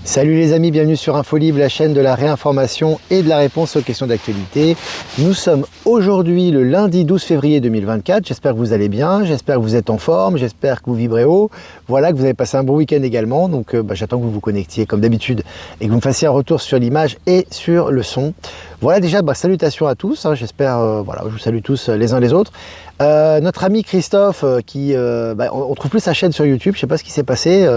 Salut les amis, bienvenue sur InfoLive, la chaîne de la réinformation et de la réponse aux questions d'actualité. Nous sommes aujourd'hui le lundi 12 février 2024. J'espère que vous allez bien, j'espère que vous êtes en forme, j'espère que vous vibrez haut. Voilà, que vous avez passé un bon week-end également. Donc j'attends que vous vous connectiez comme d'habitude et que vous me fassiez un retour sur l'image et sur le son. Voilà déjà, salutations à tous. J'espère, voilà, je vous salue tous les uns les autres. Notre ami Christophe, on trouve plus sa chaîne sur YouTube, je sais pas ce qui s'est passé.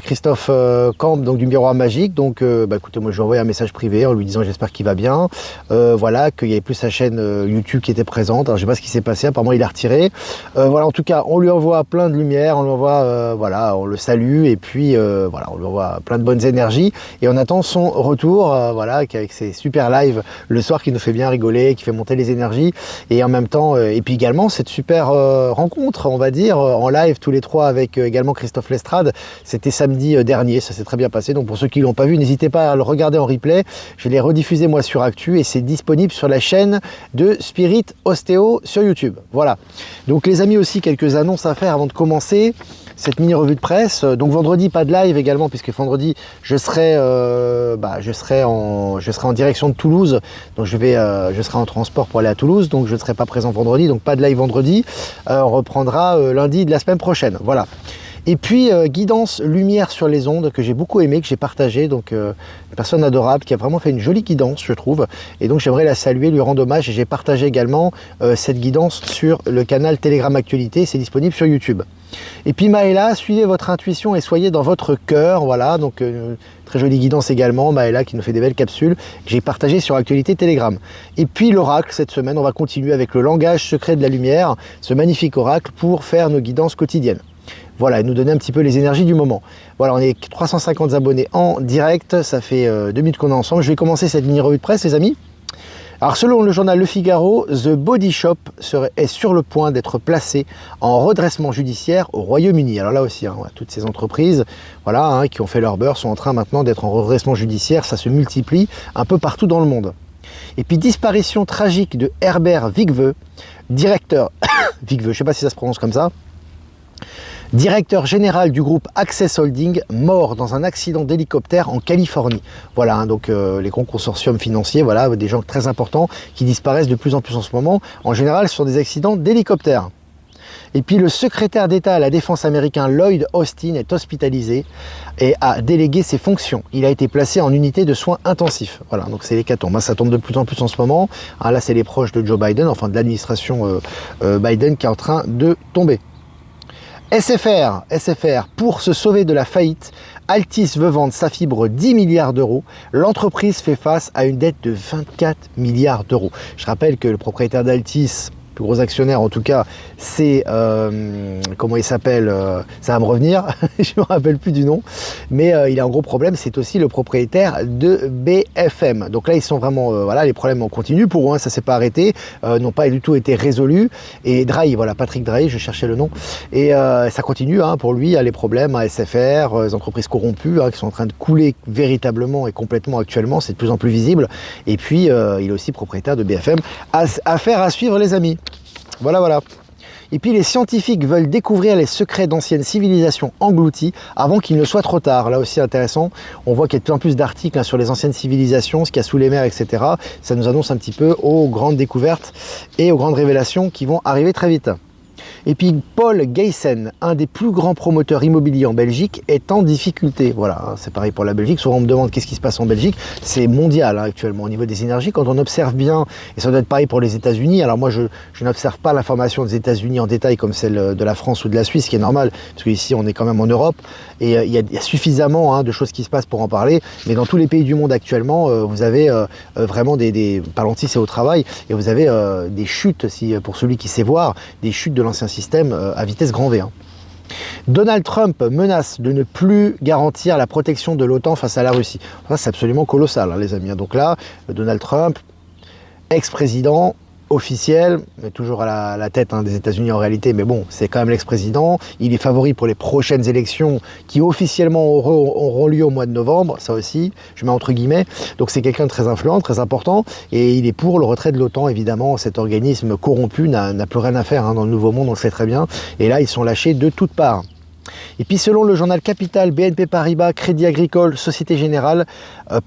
Christophe Camp, donc du Miroir Magique. Donc, écoutez, moi je lui ai envoyé un message privé en lui disant j'espère qu'il va bien. Voilà, qu'il y avait plus sa chaîne YouTube qui était présente. Alors, je sais pas ce qui s'est passé. Apparemment, il a retiré. Voilà, en tout cas, on lui envoie plein de lumière, on lui envoie, voilà, on le salue et puis voilà, on lui envoie plein de bonnes énergies et on attend son retour. Voilà, avec ses super lives le soir qui nous fait bien rigoler, qui fait monter les énergies et en même temps, et puis également cette super rencontre, on va dire, en live tous les trois avec également Christophe Lestrade. C'était samedi dernier, ça s'est très bien passé. Donc pour ceux qui ne l'ont pas vu, n'hésitez pas à le regarder en replay. Je l'ai rediffusé moi sur Actu et c'est disponible sur la chaîne de Spirit Ostéo sur YouTube. Voilà. Donc les amis, aussi quelques annonces à faire avant de commencer cette mini revue de presse. Donc vendredi, pas de live également, puisque vendredi je serai en direction de Toulouse. Donc je serai en transport pour aller à Toulouse, donc je ne serai pas présent vendredi, donc pas de live vendredi. On reprendra lundi de la semaine prochaine. Voilà. Et puis guidance lumière sur les ondes que j'ai beaucoup aimé, que j'ai partagé, donc une personne adorable qui a vraiment fait une jolie guidance, je trouve, et donc j'aimerais la saluer, lui rendre hommage, et j'ai partagé également cette guidance sur le canal Telegram Actualité, c'est disponible sur YouTube. Et puis Maëla, suivez votre intuition et soyez dans votre cœur, voilà, donc très jolie guidance également, Maëla qui nous fait des belles capsules, que j'ai partagé sur Actualité Telegram. Et puis l'oracle, cette semaine, on va continuer avec le langage secret de la lumière, ce magnifique oracle pour faire nos guidances quotidiennes. Voilà, et nous donner un petit peu les énergies du moment. Voilà, on est 350 abonnés en direct, ça fait 2 minutes qu'on est ensemble. Je vais commencer cette mini revue de presse, les amis. Alors selon le journal Le Figaro, The Body Shop est sur le point d'être placé en redressement judiciaire au Royaume-Uni. Alors là aussi, toutes ces entreprises voilà, qui ont fait leur beurre sont en train maintenant d'être en redressement judiciaire. Ça se multiplie un peu partout dans le monde. Et puis disparition tragique de Herbert Vigveux, directeur, Vigveux, je ne sais pas si ça se prononce comme ça, directeur général du groupe Access Holding, mort dans un accident d'hélicoptère en Californie. Voilà, donc les grands consortiums financiers, voilà, des gens très importants qui disparaissent de plus en plus en ce moment. En général, ce sont des accidents d'hélicoptère. Et puis le secrétaire d'État à la Défense américain Lloyd Austin est hospitalisé et a délégué ses fonctions. Il a été placé en unité de soins intensifs. Voilà, donc c'est l'hécatombe. Ça tombe de plus en plus en ce moment. Là, c'est les proches de Joe Biden, enfin de l'administration Biden qui est en train de tomber. SFR, pour se sauver de la faillite, Altice veut vendre sa fibre 10 milliards d'euros. L'entreprise fait face à une dette de 24 milliards d'euros. Je rappelle que le propriétaire d'Altis, plus gros actionnaire en tout cas, c'est, comment il s'appelle, ça va me revenir, je ne me rappelle plus du nom, mais il a un gros problème, c'est aussi le propriétaire de BFM. Donc là, ils sont vraiment, voilà, les problèmes en continu pour eux, ça ne s'est pas arrêté, n'ont pas du tout été résolus. Et Drahi, voilà, Patrick Drahi, je cherchais le nom, et ça continue pour lui, les problèmes à SFR, les entreprises corrompues qui sont en train de couler véritablement et complètement actuellement, c'est de plus en plus visible. Et puis, il est aussi propriétaire de BFM. Affaire à suivre, les amis. Voilà. Et puis les scientifiques veulent découvrir les secrets d'anciennes civilisations englouties avant qu'il ne soit trop tard. Là aussi intéressant, on voit qu'il y a de plus en plus d'articles sur les anciennes civilisations, ce qu'il y a sous les mers, etc. Ça nous annonce un petit peu aux grandes découvertes et aux grandes révélations qui vont arriver très vite. Et puis Paul Geysen, un des plus grands promoteurs immobiliers en Belgique, est en difficulté. Voilà, c'est pareil pour la Belgique. Souvent on me demande qu'est-ce qui se passe en Belgique. C'est mondial actuellement au niveau des énergies. Quand on observe bien, et ça doit être pareil pour les États-Unis. Alors moi je n'observe pas l'information des États-Unis en détail comme celle de la France ou de la Suisse, ce qui est normal, parce qu'ici on est quand même en Europe. Et il y a suffisamment de choses qui se passent pour en parler. Mais dans tous les pays du monde actuellement, vous avez vraiment Palantir, c'est au travail, et vous avez des chutes, pour celui qui sait voir, des chutes de l'ancien système à vitesse grand V. Donald Trump menace de ne plus garantir la protection de l'OTAN face à la Russie. Ça, c'est absolument colossal, les amis. Donc là, Donald Trump, ex-président, officiel, mais toujours à la tête des États-Unis en réalité, mais bon, c'est quand même l'ex-président. Il est favori pour les prochaines élections qui officiellement auront lieu au mois de novembre, ça aussi, je mets entre guillemets. Donc c'est quelqu'un de très influent, très important, et il est pour le retrait de l'OTAN, évidemment. Cet organisme corrompu n'a plus rien à faire dans le Nouveau Monde, on le sait très bien. Et là, ils sont lâchés de toutes parts. Et puis selon le journal Capital, BNP Paribas, Crédit Agricole, Société Générale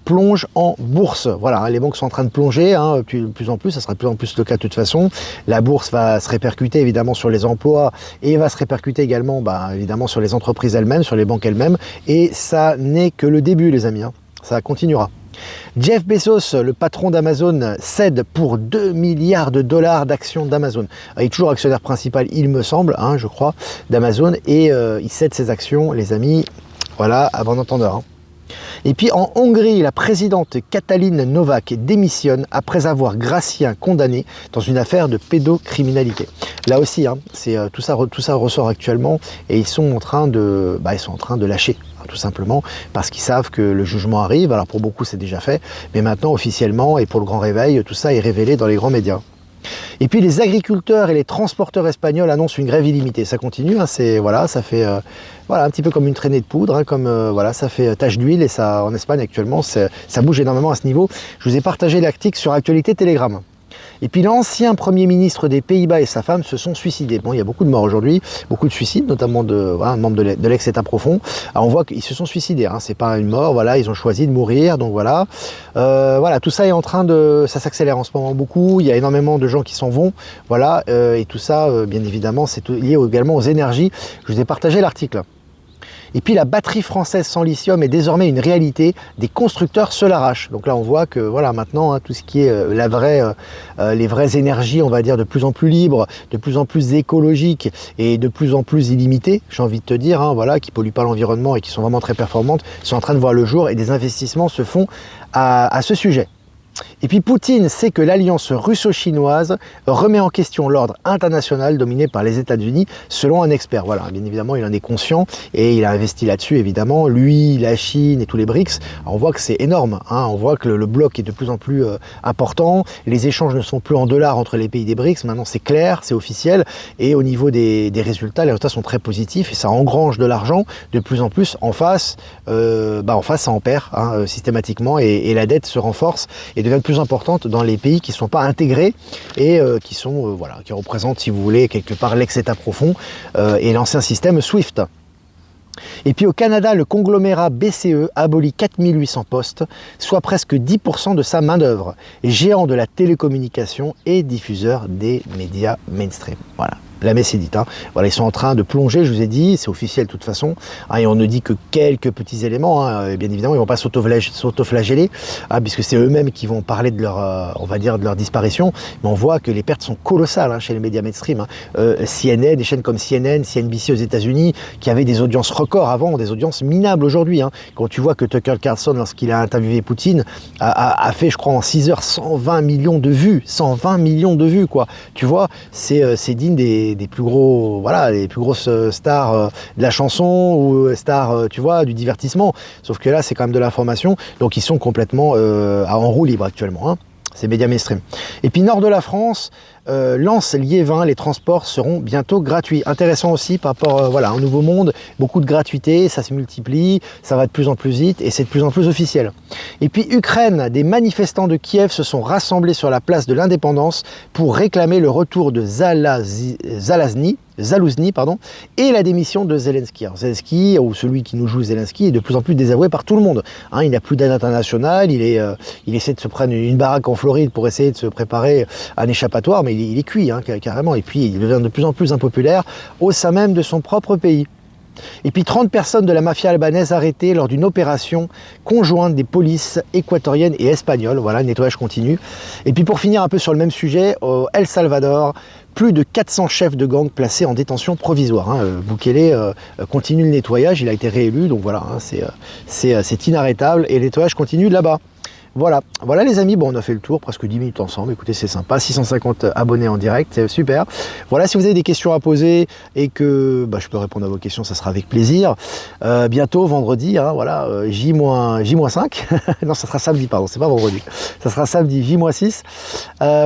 plongent en bourse. Voilà, hein, les banques sont en train de plonger, hein, de plus en plus, ça sera de plus en plus le cas de toute façon. La bourse va se répercuter évidemment sur les emplois et va se répercuter également évidemment sur les entreprises elles-mêmes, sur les banques elles-mêmes. Et ça n'est que le début les amis, hein. Ça continuera. Jeff Bezos, le patron d'Amazon, cède pour 2 milliards de dollars d'actions d'Amazon. Il est toujours actionnaire principal, il me semble, hein, je crois, d'Amazon. Et il cède ses actions, les amis, voilà, à bon entendeur. Hein. Et puis en Hongrie, la présidente Katalin Novák démissionne après avoir gracié un condamné dans une affaire de pédocriminalité. Là aussi, hein, tout ça ressort actuellement et ils sont en train de lâcher. Tout simplement parce qu'ils savent que le jugement arrive. Alors pour beaucoup c'est déjà fait, mais maintenant officiellement et pour le grand réveil, tout ça est révélé dans les grands médias. Et puis les agriculteurs et les transporteurs espagnols annoncent une grève illimitée. Ça continue, hein, ça fait un petit peu comme une traînée de poudre, hein, ça fait tache d'huile et ça en Espagne actuellement ça bouge énormément à ce niveau. Je vous ai partagé l'article sur Actualité Telegram. Et puis l'ancien Premier ministre des Pays-Bas et sa femme se sont suicidés. Bon, il y a beaucoup de morts aujourd'hui, beaucoup de suicides, notamment un membre de l'ex-État profond. Alors on voit qu'ils se sont suicidés, hein. C'est pas une mort, voilà, ils ont choisi de mourir, donc voilà. Tout ça est en train ça s'accélère en ce moment beaucoup, il y a énormément de gens qui s'en vont, voilà, et tout ça, bien évidemment, c'est lié également aux énergies. Je vous ai partagé l'article. Et puis la batterie française sans lithium est désormais une réalité, des constructeurs se l'arrachent. Donc là on voit que voilà maintenant hein, tout ce qui est les vraies énergies, on va dire de plus en plus libres, de plus en plus écologiques et de plus en plus illimitées, j'ai envie de te dire, hein, voilà, qui polluent pas l'environnement et qui sont vraiment très performantes, sont en train de voir le jour et des investissements se font à ce sujet. Et puis Poutine sait que l'alliance russo-chinoise remet en question l'ordre international dominé par les États-Unis, selon un expert. Voilà, bien évidemment, il en est conscient et il a investi là-dessus, évidemment. Lui, la Chine et tous les BRICS. Alors, on voit que c'est énorme. Hein, on voit que le bloc est de plus en plus important. Les échanges ne sont plus en dollars entre les pays des BRICS. Maintenant, c'est clair, c'est officiel. Et au niveau des résultats, les résultats sont très positifs et ça engrange de l'argent de plus en plus en face. Ça en perd hein, systématiquement et la dette se renforce et devient de plus importante dans les pays qui ne sont pas intégrés et qui représentent, si vous voulez, quelque part l'ex-État profond et l'ancien système SWIFT. Et puis au Canada, le conglomérat BCE abolit 4800 postes, soit presque 10% de sa main-d'œuvre, géant de la télécommunication et diffuseur des médias mainstream. Voilà. La messe est dite. Hein. Voilà, ils sont en train de plonger, je vous ai dit, c'est officiel de toute façon. Hein, et on ne dit que quelques petits éléments. Hein. Bien évidemment, ils ne vont pas s'autoflageller, hein, puisque c'est eux-mêmes qui vont parler de leur disparition. Mais on voit que les pertes sont colossales hein, chez les médias mainstream. Hein. CNN, des chaînes comme CNN, CNBC aux États-Unis, qui avaient des audiences records avant, des audiences minables aujourd'hui. Hein. Quand tu vois que Tucker Carlson, lorsqu'il a interviewé Poutine, a fait, je crois, en 6 heures, 120 millions de vues. 120 millions de vues, quoi. Tu vois, c'est digne des plus gros, voilà, les plus grosses stars de la chanson ou stars, tu vois, du divertissement. Sauf que là, c'est quand même de l'information. Donc, ils sont complètement en roue libre actuellement. Hein. C'est médias mainstream. Et puis, nord de la France, Lens-Liévin, les transports seront bientôt gratuits. Intéressant aussi par rapport à un nouveau monde, beaucoup de gratuité, ça se multiplie, ça va de plus en plus vite et c'est de plus en plus officiel. Et puis Ukraine, des manifestants de Kiev se sont rassemblés sur la place de l'Indépendance pour réclamer le retour de Zalouzny et la démission de Zelensky. Alors, Zelensky, ou celui qui nous joue Zelensky, est de plus en plus désavoué par tout le monde. Hein, il n'a plus d'aide internationale, il essaie de se prendre une baraque en Floride pour essayer de se préparer à un échappatoire, mais il est cuit hein, carrément. Et puis il devient de plus en plus impopulaire au sein même de son propre pays. Et puis 30 personnes de la mafia albanaise arrêtées lors d'une opération conjointe des polices équatoriennes et espagnoles. Voilà, le nettoyage continue. Et puis pour finir un peu sur le même sujet, au El Salvador, plus de 400 chefs de gang placés en détention provisoire. Hein. Bukele continue le nettoyage, il a été réélu, donc voilà, hein, c'est inarrêtable et le nettoyage continue là-bas. Voilà les amis, bon on a fait le tour, presque 10 minutes ensemble, écoutez c'est sympa, 650 abonnés en direct, c'est super. Voilà, si vous avez des questions à poser et que je peux répondre à vos questions, ça sera avec plaisir. Bientôt, vendredi, hein, voilà, J-5, non ça sera samedi, pardon, c'est pas vendredi, ça sera samedi, J-6,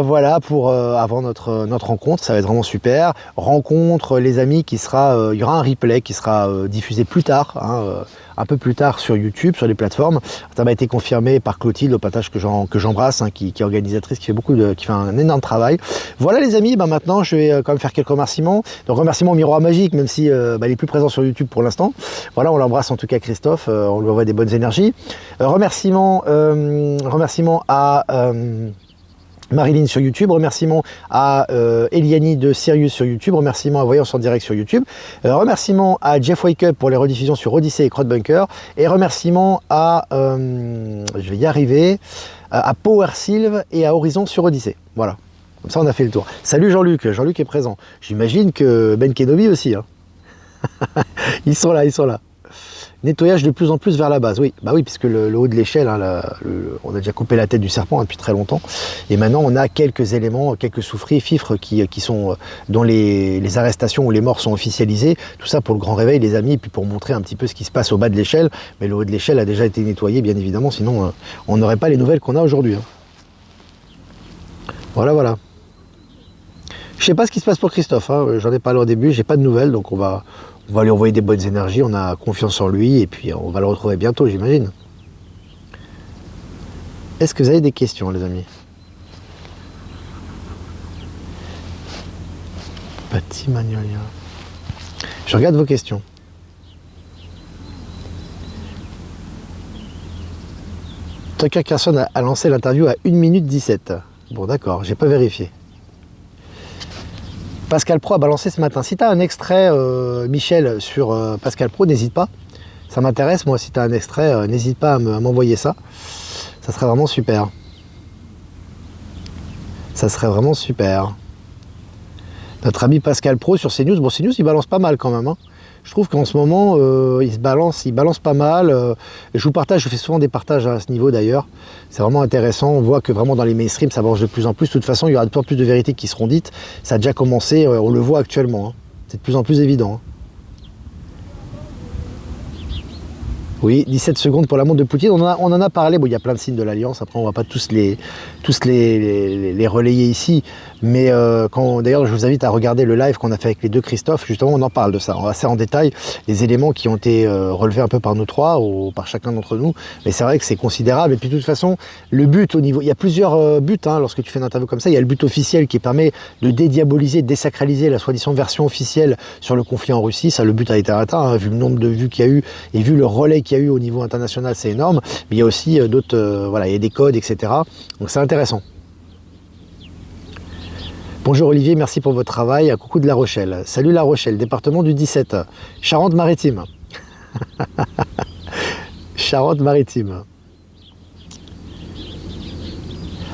voilà, pour avant notre rencontre, ça va être vraiment super. Rencontre les amis qui sera, il y aura un replay qui sera diffusé plus tard, hein, un peu plus tard sur YouTube, sur les plateformes. Ça m'a été confirmé par Clotilde, au passage que j'embrasse, hein, qui est organisatrice, qui fait un énorme travail. Voilà les amis, maintenant je vais quand même faire quelques remerciements. Donc remerciements au miroir magique, même si il est plus présent sur YouTube pour l'instant. Voilà, on l'embrasse en tout cas Christophe, on lui envoie des bonnes énergies. Remerciements à Marilyn sur YouTube, remerciements à Eliani de Sirius sur YouTube, remerciements à Voyance en direct sur YouTube, remerciements à Jeff Wake Up pour les rediffusions sur Odyssey et Crowdbunker, et remerciements à, je vais y arriver, à Power Sylve et à Horizon sur Odyssey. Voilà, comme ça on a fait le tour. Salut Jean-Luc, Jean-Luc est présent. J'imagine que Ben Kenobi aussi. Hein. Ils sont là, ils sont là. Nettoyage de plus en plus vers la base, oui, bah oui, puisque le haut de l'échelle, hein, on a déjà coupé la tête du serpent hein, depuis très longtemps, et maintenant on a quelques éléments, quelques souffris, fifres qui sont, dont les arrestations ou les morts sont officialisées, tout ça pour le grand réveil les amis, et puis pour montrer un petit peu ce qui se passe au bas de l'échelle, mais le haut de l'échelle a déjà été nettoyé bien évidemment, sinon on n'aurait pas les nouvelles qu'on a aujourd'hui. Hein. Voilà, voilà. Je sais pas ce qui se passe pour Christophe, hein, j'en ai parlé au début, j'ai pas de nouvelles, donc on va lui envoyer des bonnes énergies, on a confiance en lui et puis on va le retrouver bientôt, j'imagine. Est-ce que vous avez des questions, les amis? Petit Magnolia. Je regarde vos questions. Tucker Carlson a lancé l'interview à 1 minute 17. Bon d'accord, j'ai pas vérifié. Pascal Pro a balancé ce matin. Si tu as un extrait, Michel, sur Pascal Pro, n'hésite pas. Ça m'intéresse, moi, si tu as un extrait, n'hésite pas à m'envoyer ça. Ça serait vraiment super. Ça serait vraiment super. Notre ami Pascal Pro sur CNews. Bon, CNews, il balance pas mal quand même. Hein. Je trouve qu'en ce moment, il balance pas mal. Je fais souvent des partages à ce niveau d'ailleurs. C'est vraiment intéressant. On voit que vraiment dans les mainstreams, ça avance de plus en plus. De toute façon, il y aura de plus en plus de vérités qui seront dites. Ça a déjà commencé, on le voit actuellement. Hein. C'est de plus en plus évident. Hein. Oui, 17 secondes pour la montre de Poutine. On en a parlé. Bon, il y a plein de signes de l'Alliance. Après, on ne va pas tous les relayer ici. Mais d'ailleurs, je vous invite à regarder le live qu'on a fait avec les deux Christophe. Justement, on en parle de ça. On va assez en détail les éléments qui ont été relevés un peu par nous trois ou par chacun d'entre nous. Mais c'est vrai que c'est considérable. Et puis, de toute façon, le but au niveau... Il y a plusieurs buts hein, lorsque tu fais une interview comme ça. Il y a le but officiel qui permet de dédiaboliser, de désacraliser la soi-disant version officielle sur le conflit en Russie. Ça, le but a été atteint. Hein, vu le nombre de vues qu'il y a eu et vu le relais qu'il y a eu au niveau international, c'est énorme. Mais il y a aussi d'autres... voilà, il y a des codes, etc. Donc, c'est intéressant. Bonjour Olivier, merci pour votre travail. Un coucou de La Rochelle. Salut La Rochelle, département du 17. Charente-Maritime. Charente-Maritime.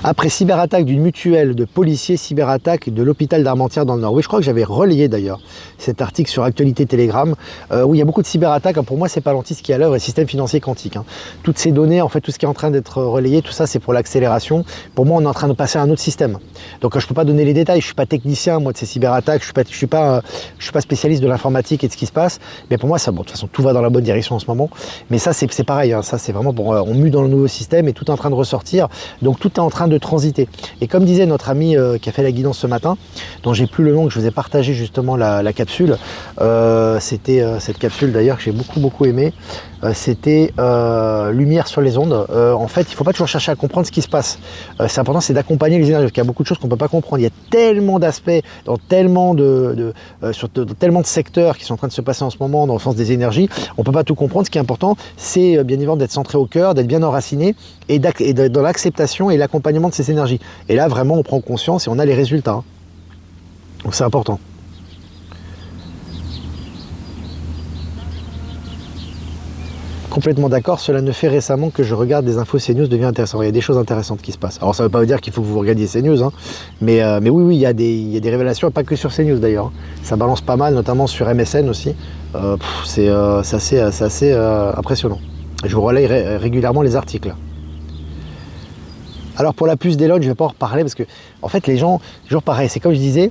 Après cyberattaque d'une mutuelle de policiers, cyberattaque de l'hôpital d'Armentières dans le Nord. Oui, je crois que j'avais relayé d'ailleurs cet article sur Actualité Telegram, où il y a beaucoup de cyberattaques. Pour moi, c'est pas l'antis qui est à l'œuvre, et le système financier quantique. Hein. Toutes ces données, en fait, tout ce qui est en train d'être relayé, tout ça, c'est pour l'accélération. Pour moi, on est en train de passer à un autre système. Donc, je peux pas donner les détails. Je suis pas technicien, moi, de ces cyberattaques. Je suis pas spécialiste de l'informatique et de ce qui se passe. Mais pour moi, ça, bon, de toute façon, tout va dans la bonne direction en ce moment. Mais ça, c'est pareil. Hein. Ça, c'est vraiment pour, on mue dans le nouveau système et tout est en train de ressortir. Donc, tout est en train de transiter. Et comme disait notre ami qui a fait la guidance ce matin, dont j'ai plus le nom, que je vous ai partagé justement la capsule, c'était cette capsule d'ailleurs que j'ai beaucoup aimé, c'était Lumière sur les ondes. En fait, il ne faut pas toujours chercher à comprendre ce qui se passe. C'est important, c'est d'accompagner les énergies, parce qu'il y a beaucoup de choses qu'on ne peut pas comprendre. Il y a tellement d'aspects, dans tellement dans tellement de secteurs qui sont en train de se passer en ce moment, dans le sens des énergies, on ne peut pas tout comprendre. Ce qui est important, c'est bien évidemment d'être centré au cœur, d'être bien enraciné, et dans l'acceptation et l'accompagnement de ces énergies. Et là, vraiment, on prend conscience et on a les résultats. Hein. Donc c'est important. Complètement d'accord, cela ne fait récemment que je regarde des infos CNews devient intéressant. Il y a des choses intéressantes qui se passent. Alors ça ne veut pas dire qu'il faut que vous regardiez CNews, hein, mais oui, il y a des révélations, pas que sur CNews d'ailleurs. Hein. Ça balance pas mal, notamment sur MSN aussi. C'est assez impressionnant. Je vous relaye régulièrement les articles. Alors pour la puce d'Elon, je ne vais pas en reparler parce que en fait les gens, toujours pareil, c'est comme je disais,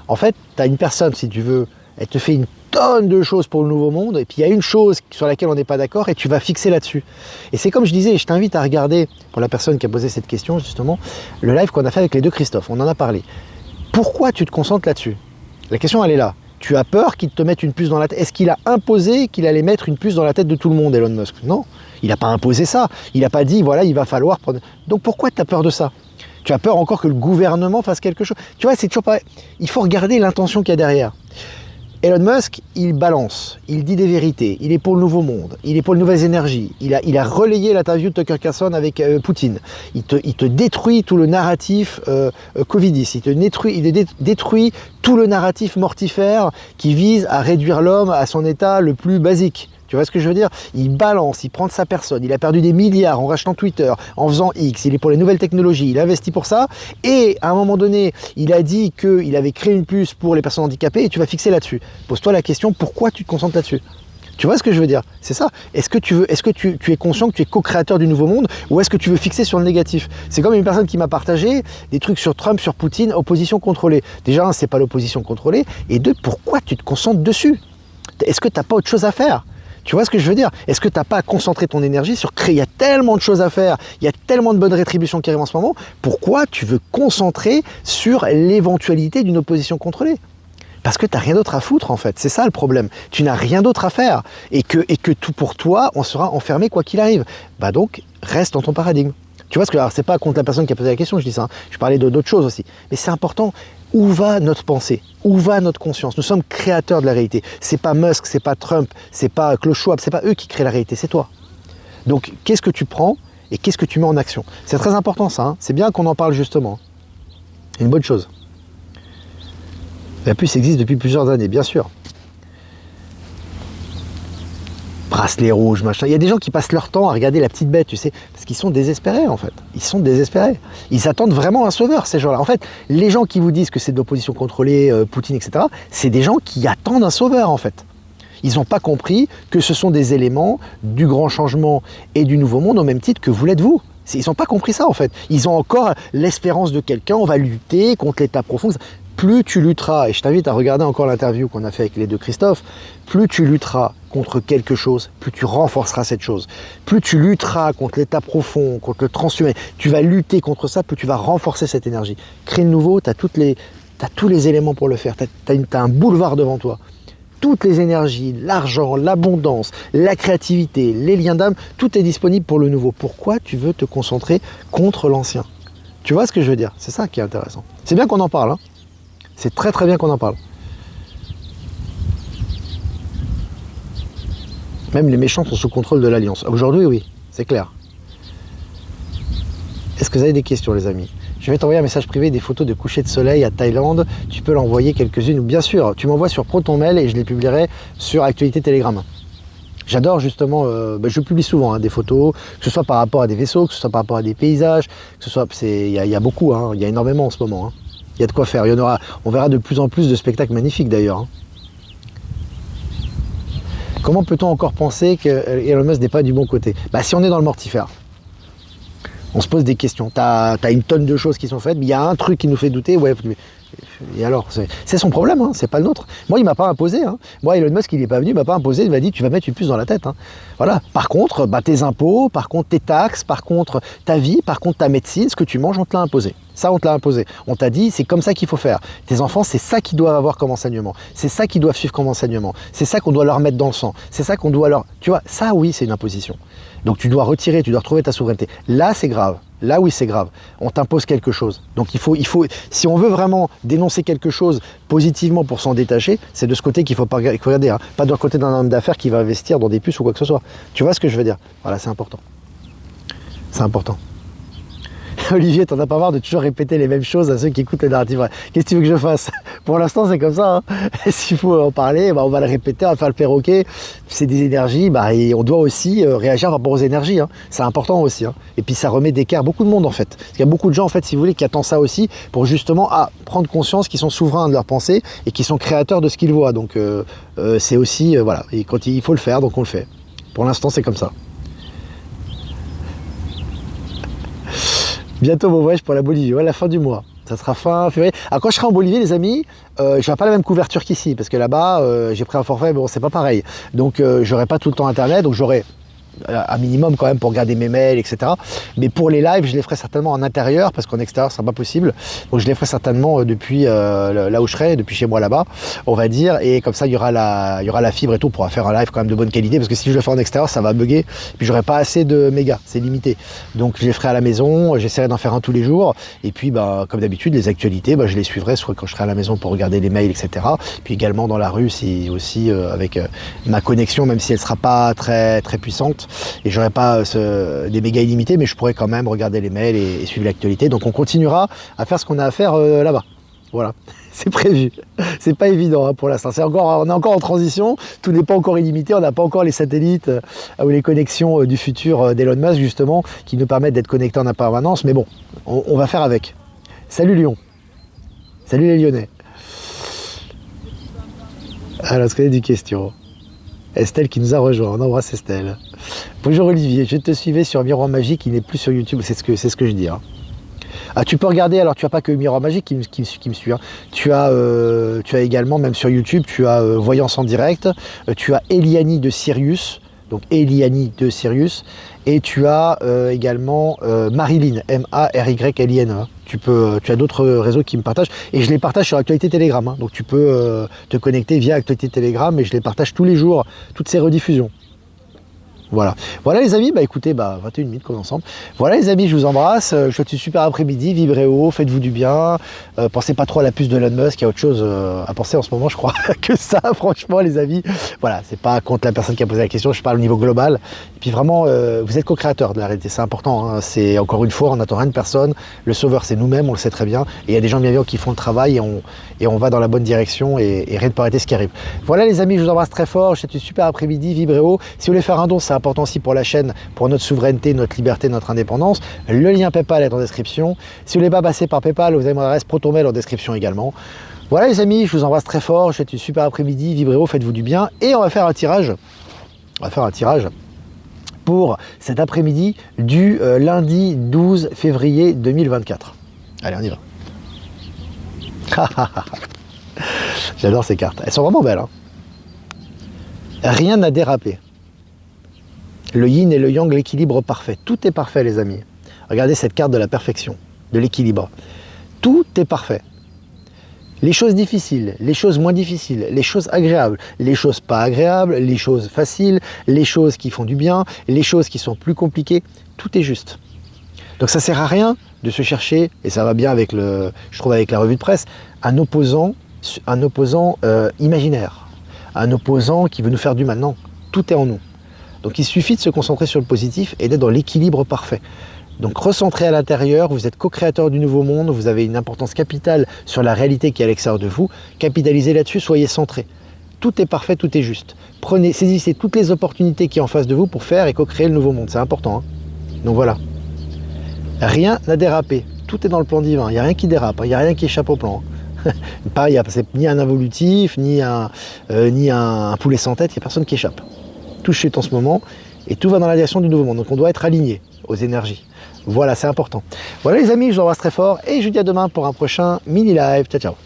en fait tu as une personne, si tu veux, elle te fait une tonne de choses pour le nouveau monde, et puis il y a une chose sur laquelle on n'est pas d'accord et tu vas fixer là-dessus. Et c'est comme je disais, je t'invite à regarder, pour la personne qui a posé cette question justement, le live qu'on a fait avec les deux Christophe, on en a parlé. Pourquoi tu te concentres là-dessus? La question elle est là. Tu as peur qu'il te mette une puce dans la tête. Est-ce qu'il a imposé qu'il allait mettre une puce dans la tête de tout le monde, Elon Musk? Non, il n'a pas imposé ça. Il n'a pas dit, voilà, il va falloir prendre... Donc pourquoi tu as peur de ça? Tu as peur encore que le gouvernement fasse quelque chose? Tu vois, c'est toujours pareil. Il faut regarder l'intention qu'il y a derrière. Elon Musk, il balance, il dit des vérités, il est pour le nouveau monde, il est pour les nouvelles énergies, il a relayé l'interview de Tucker Carlson avec Poutine, il te détruit tout le narratif Covidis, il détruit tout le narratif mortifère qui vise à réduire l'homme à son état le plus basique. Tu vois ce que je veux dire? Il balance, il prend de sa personne, il a perdu des milliards en rachetant Twitter, en faisant X, il est pour les nouvelles technologies, il investit pour ça, et à un moment donné, il a dit qu'il avait créé une puce pour les personnes handicapées, et tu vas fixer là-dessus. Pose-toi la question, pourquoi tu te concentres là-dessus? Tu vois ce que je veux dire? C'est ça. Est-ce que tu es conscient que tu es co-créateur du nouveau monde, ou est-ce que tu veux fixer sur le négatif? C'est comme une personne qui m'a partagé des trucs sur Trump, sur Poutine, opposition contrôlée. Déjà, un, c'est pas l'opposition contrôlée, et deux, pourquoi tu te concentres dessus? Est-ce que tu n'as pas autre chose à faire? Tu vois ce que je veux dire? Est-ce que tu n'as pas à concentrer ton énergie sur créer? Il y a tellement de choses à faire, il y a tellement de bonnes rétributions qui arrivent en ce moment. Pourquoi tu veux concentrer sur l'éventualité d'une opposition contrôlée? Parce que tu n'as rien d'autre à foutre en fait, c'est ça le problème. Tu n'as rien d'autre à faire et que tout pour toi, on sera enfermé quoi qu'il arrive. Bah donc, reste dans ton paradigme. Tu vois ce que, alors c'est pas contre la personne qui a posé la question, je dis ça, hein. Je parlais d'autres choses aussi. Mais c'est important. Où va notre pensée? Où va notre conscience? Nous sommes créateurs de la réalité. C'est pas Musk, c'est pas Trump, c'est pas Klaus Schwab, c'est pas eux qui créent la réalité, c'est toi. Donc, qu'est-ce que tu prends et qu'est-ce que tu mets en action? C'est très important ça, hein. C'est bien qu'on en parle justement. C'est une bonne chose. La puce existe depuis plusieurs années, bien sûr. Bracelet rouge, machin. Il y a des gens qui passent leur temps à regarder la petite bête, tu sais, parce qu'ils sont désespérés en fait. Ils sont désespérés. Ils attendent vraiment un sauveur, ces gens-là. En fait, les gens qui vous disent que c'est de l'opposition contrôlée, Poutine, etc., c'est des gens qui attendent un sauveur en fait. Ils n'ont pas compris que ce sont des éléments du grand changement et du nouveau monde au même titre que vous l'êtes vous. Ils n'ont pas compris ça en fait. Ils ont encore l'espérance de quelqu'un, on va lutter contre l'état profond. Plus tu lutteras, et je t'invite à regarder encore l'interview qu'on a fait avec les deux Christophe, plus tu lutteras contre quelque chose, plus tu renforceras cette chose. Plus tu lutteras contre l'état profond, contre le transhumain, tu vas lutter contre ça, plus tu vas renforcer cette énergie. Créer le nouveau, tu as tous les éléments pour le faire, tu as un boulevard devant toi. Toutes les énergies, l'argent, l'abondance, la créativité, les liens d'âme, tout est disponible pour le nouveau. Pourquoi tu veux te concentrer contre l'ancien? Tu vois ce que je veux dire? C'est ça qui est intéressant. C'est bien qu'on en parle, hein. C'est très très bien qu'on en parle. Même les méchants sont sous contrôle de l'Alliance. Aujourd'hui, oui, c'est clair. Est-ce que vous avez des questions, les amis? Je vais t'envoyer un message privé, des photos de coucher de soleil à Thaïlande. Tu peux l'envoyer quelques-unes. Bien sûr, tu m'envoies sur ProtonMail et je les publierai sur Actualité Telegram. J'adore justement, je publie souvent hein, des photos, que ce soit par rapport à des vaisseaux, que ce soit par rapport à des paysages, que ce soit, il y a beaucoup, hein, il y a énormément en ce moment. Hein. Il y a de quoi faire. Il y en aura, on verra de plus en plus de spectacles magnifiques d'ailleurs. Hein. Comment peut-on encore penser que Elon Musk n'est pas du bon côté? Bah, si on est dans le mortifère, on se pose des questions. Tu as une tonne de choses qui sont faites, mais il y a un truc qui nous fait douter. Ouais, et alors, c'est son problème, hein, c'est pas le nôtre. Moi, il m'a pas imposé. Hein. Moi, Elon Musk, il n'est pas venu, il m'a pas imposé. Il m'a dit, tu vas mettre une puce dans la tête. Hein. Voilà. Par contre, tes impôts, par contre tes taxes, par contre ta vie, par contre ta médecine, ce que tu manges, on te l'a imposé. Ça, on te l'a imposé. On t'a dit, c'est comme ça qu'il faut faire. Tes enfants, c'est ça qu'ils doivent avoir comme enseignement. C'est ça qu'ils doivent suivre comme enseignement. C'est ça qu'on doit leur mettre dans le sang. C'est ça qu'on doit leur... Tu vois, ça, oui, c'est une imposition. Donc, tu dois retirer, tu dois retrouver ta souveraineté. Là, c'est grave. Là, oui, c'est grave. On t'impose quelque chose. Donc, il faut, si on veut vraiment dénoncer quelque chose positivement pour s'en détacher, c'est de ce côté qu'il faut pas regarder. Hein. Pas de l'autre côté d'un homme d'affaires qui va investir dans des puces ou quoi que ce soit. Tu vois ce que je veux dire? Voilà, c'est important. C'est important. Olivier, t'en as pas marre de toujours répéter les mêmes choses à ceux qui écoutent les narratifs. Qu'est-ce que tu veux que je fasse? Pour l'instant, c'est comme ça. Hein. S'il faut en parler, on va le répéter, on va faire le perroquet. C'est des énergies, et on doit aussi réagir par rapport aux énergies. Hein. C'est important aussi. Hein. Et puis, ça remet d'écart beaucoup de monde, en fait. Parce qu'il y a beaucoup de gens, en fait, si vous voulez, qui attendent ça aussi pour justement prendre conscience qu'ils sont souverains de leur pensée et qu'ils sont créateurs de ce qu'ils voient. Donc, c'est aussi, voilà. Et quand il faut le faire, donc on le fait. Pour l'instant, c'est comme ça. Bientôt mon voyage pour la Bolivie, ouais, la fin du mois. Ça sera fin février. Alors quand je serai en Bolivie, les amis, je n'aurai pas la même couverture qu'ici, parce que là-bas, j'ai pris un forfait, bon, c'est pas pareil. Donc, j'aurai pas tout le temps Internet, donc j'aurai un minimum quand même pour regarder mes mails, etc. Mais pour les lives, je les ferai certainement en intérieur, parce qu'en extérieur, ce sera pas possible. Donc je les ferai certainement depuis là où je serai, depuis chez moi là-bas, on va dire. Et comme ça, il y aura la fibre et tout, pour faire un live quand même de bonne qualité, parce que si je le fais en extérieur, ça va bugger. Puis j'aurai pas assez de mégas, c'est limité. Donc je les ferai à la maison, j'essaierai d'en faire un tous les jours. Et puis, comme d'habitude, les actualités, je les suivrai soit quand je serai à la maison pour regarder les mails, etc. Puis également dans la rue, si aussi avec ma connexion, même si elle sera pas très très puissante, et j'aurai pas des mégas illimités, mais je pourrai quand même regarder les mails et suivre l'actualité. Donc on continuera à faire ce qu'on a à faire là-bas. Voilà, c'est prévu. C'est pas évident pour l'instant. On est encore en transition. Tout n'est pas encore illimité. On n'a pas encore les satellites ou les connexions du futur d'Elon Musk, justement, qui nous permettent d'être connectés en permanence. Mais bon, on va faire avec. Salut Lyon. Salut les Lyonnais. Alors, est-ce qu'il y a des questions? Estelle qui nous a rejoint. On embrasse Estelle. Bonjour Olivier. Je te suivais sur Miroir Magique. Il n'est plus sur YouTube. C'est ce que je dis. Hein. Ah, tu peux regarder, alors tu n'as pas que Miroir Magique qui me suit, hein. Tu as également, même sur YouTube, tu as Voyance en direct, tu as Eliani de Sirius, donc Eliani de Sirius, et tu as également Marilyn, M-A-R-Y-L-I-N. Hein. Tu as d'autres réseaux qui me partagent, et je les partage sur Actualité Telegram, hein. Donc tu peux te connecter via Actualité Telegram, et je les partage tous les jours, toutes ces rediffusions. Voilà les amis, écoutez, 21 minutes qu'on est ensemble. Voilà les amis, je vous embrasse, je vous souhaite une super après-midi, vibrez haut, faites-vous du bien, pensez pas trop à la puce de Elon Musk, il y a autre chose à penser en ce moment, je crois, que ça, franchement les amis. Voilà, c'est pas contre la personne qui a posé la question, je parle au niveau global. Et puis vraiment, vous êtes co-créateur de la réalité, c'est important, hein. C'est encore une fois, on n'attend rien de personne, le sauveur c'est nous-mêmes, on le sait très bien, et il y a des gens bienveillants qui font le travail, et on va dans la bonne direction, et rien ne peut arrêter ce qui arrive. Voilà les amis, je vous embrasse très fort, je vous souhaite une super après-midi, vibrez haut. Si vous voulez faire un don, c'est important aussi pour la chaîne, pour notre souveraineté, notre liberté, notre indépendance. Le lien PayPal est en description. Si vous ne voulez pas passer par PayPal, vous avez mon adresse ProtonMail en description également. Voilà les amis, je vous embrasse très fort, je vous souhaite une super après-midi, vibrez haut, faites-vous du bien, et on va faire un tirage. Pour cet après-midi du lundi 12 février 2024. Allez, on y va. J'adore ces cartes, elles sont vraiment belles, hein. Rien n'a dérapé. Le yin et le yang, l'équilibre parfait. Tout est parfait les amis. Regardez cette carte de la perfection, de l'équilibre. Tout est parfait. Les choses difficiles, les choses moins difficiles, les choses agréables, les choses pas agréables, les choses faciles, les choses qui font du bien, les choses qui sont plus compliquées, tout est juste. Donc ça sert à rien de se chercher, et ça va bien avec je trouve avec la revue de presse, un opposant imaginaire, un opposant qui veut nous faire du mal. Non, tout est en nous. Donc il suffit de se concentrer sur le positif et d'être dans l'équilibre parfait. Donc recentrez à l'intérieur, vous êtes co-créateur du nouveau monde, vous avez une importance capitale sur la réalité qui est à l'extérieur de vous, capitalisez là-dessus, soyez centrés. Tout est parfait, tout est juste. Saisissez toutes les opportunités qui sont en face de vous pour faire et co-créer le nouveau monde, c'est important. Hein. Donc voilà. Rien n'a dérapé, tout est dans le plan divin, il n'y a rien qui dérape, il n'y a rien qui échappe au plan. Pareil, c'est ni un involutif, ni un poulet sans tête, il n'y a personne qui échappe. Tout chute en ce moment et tout va dans la direction du nouveau monde. Donc on doit être aligné aux énergies. Voilà, c'est important. Voilà les amis, je vous embrasse très fort et je vous dis à demain pour un prochain mini live. Ciao, ciao.